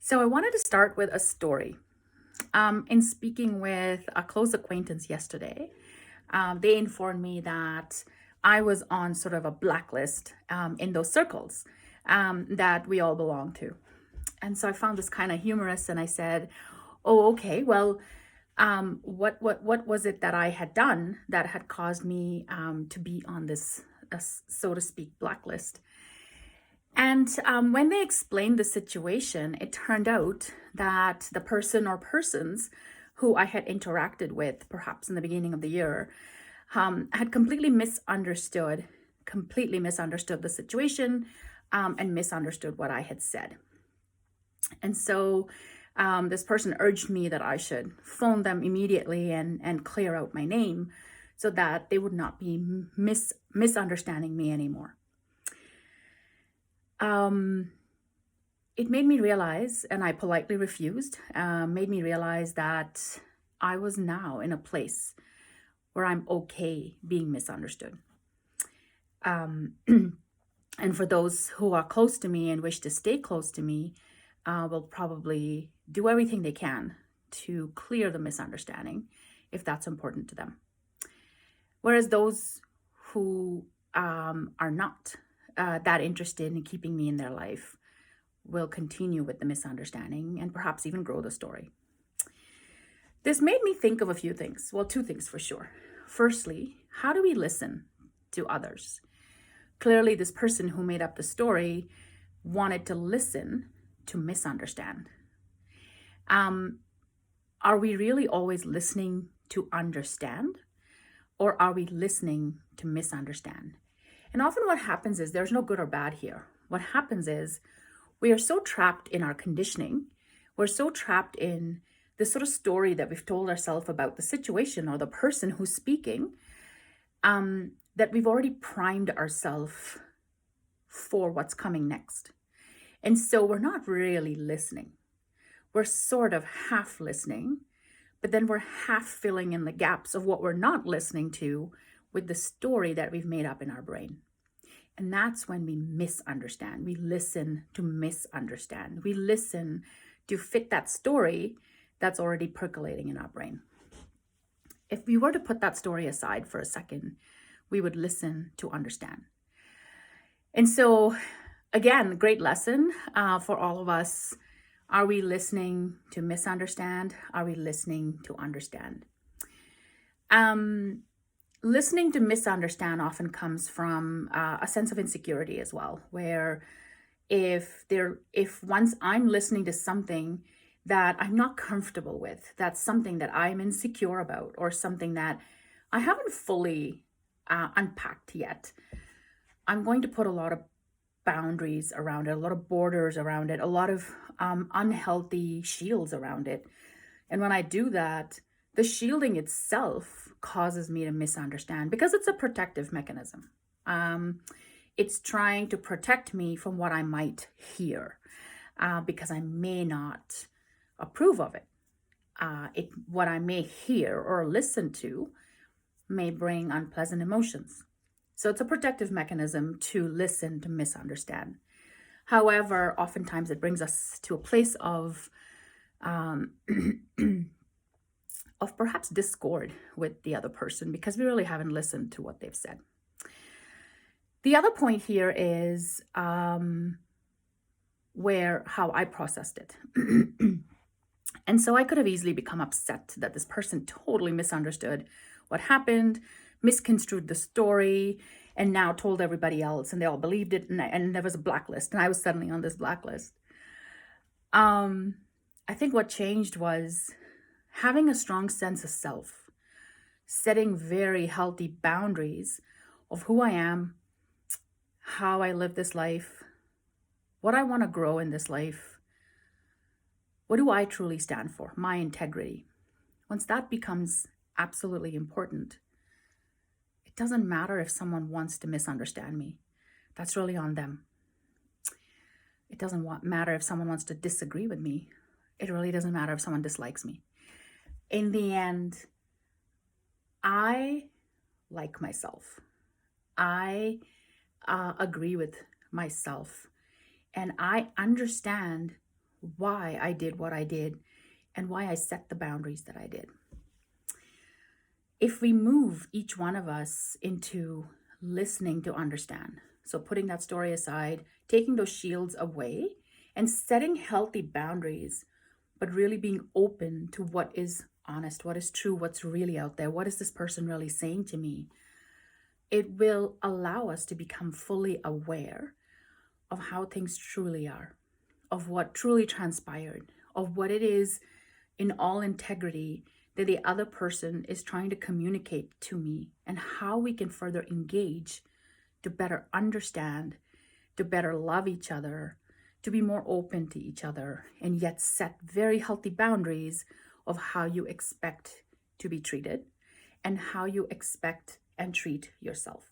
So I wanted to start with a story. In speaking with a close acquaintance yesterday, they informed me that I was on sort of a blacklist in those circles that we all belong to. And so I found this kind of humorous, and I said, "Oh, okay. Well, what was it that I had done that had caused me to be on this, so to speak, blacklist?" And when they explained the situation, it turned out that the person or persons who I had interacted with, perhaps in the beginning of the year, had completely misunderstood the situation, and misunderstood what I had said. And so this person urged me that I should phone them immediately and clear out my name so that they would not be misunderstanding me anymore. Um, it made me realize, and I politely refused, made me realize that I was now in a place where I'm okay being misunderstood. Um, and for those who are close to me and wish to stay close to me, will probably do everything they can to clear the misunderstanding if that's important to them. Whereas those who are not that interested in keeping me in their life will continue with the misunderstanding and perhaps even grow the story. This made me think of a few things. Well, two things for sure. Firstly, how do we listen to others? Clearly, this person who made up the story wanted to listen to misunderstand. Um, are we really always listening to understand, or are we listening to misunderstand? And often what happens is there's no good or bad here. What happens is we are so trapped in our conditioning, we're so trapped in this sort of story that we've told ourselves about the situation or the person who's speaking, that we've already primed ourselves for what's coming next. And so we're not really listening. We're sort of half listening, but then we're half filling in the gaps of what we're not listening to with the story that we've made up in our brain. And that's when we misunderstand. We listen to misunderstand. We listen to fit that story that's already percolating in our brain. If we were to put that story aside for a second, we would listen to understand. And so, again, great lesson for all of us. Are we listening to misunderstand? Are we listening to understand? Listening to misunderstand often comes from a sense of insecurity as well, where if once I'm listening to something that I'm not comfortable with, that's something that I'm insecure about, or something that I haven't fully unpacked yet, I'm going to put a lot of boundaries around it, a lot of borders around it, a lot of unhealthy shields around it. And when I do that, the shielding itself causes me to misunderstand because it's a protective mechanism. It's trying to protect me from what I might hear because I may not approve of it. What I may hear or listen to may bring unpleasant emotions. So it's a protective mechanism to listen to misunderstand. However, oftentimes it brings us to a place of of perhaps discord with the other person because we really haven't listened to what they've said. The other point here is how I processed it. And so I could have easily become upset that this person totally misunderstood what happened, misconstrued the story, and now told everybody else, and they all believed it, and there was a blacklist, and I was suddenly on this blacklist. I think what changed was having a strong sense of self, setting very healthy boundaries of who I am, how I live this life, what I want to grow in this life. What do I truly stand for? My integrity. Once that becomes absolutely important, it doesn't matter if someone wants to misunderstand me. That's really on them. It doesn't matter if someone wants to disagree with me. It really doesn't matter if someone dislikes me. In the end, I like myself. I agree with myself. And I understand why I did what I did and why I set the boundaries that I did. If we move each one of us into listening to understand, so putting that story aside, taking those shields away, and setting healthy boundaries, but really being open to what is honest, what is true, what's really out there, what is this person really saying to me, it will allow us to become fully aware of how things truly are, of what truly transpired, of what it is in all integrity that the other person is trying to communicate to me, and how we can further engage to better understand, to better love each other, to be more open to each other, and yet set very healthy boundaries of how you expect to be treated and how you expect and treat yourself.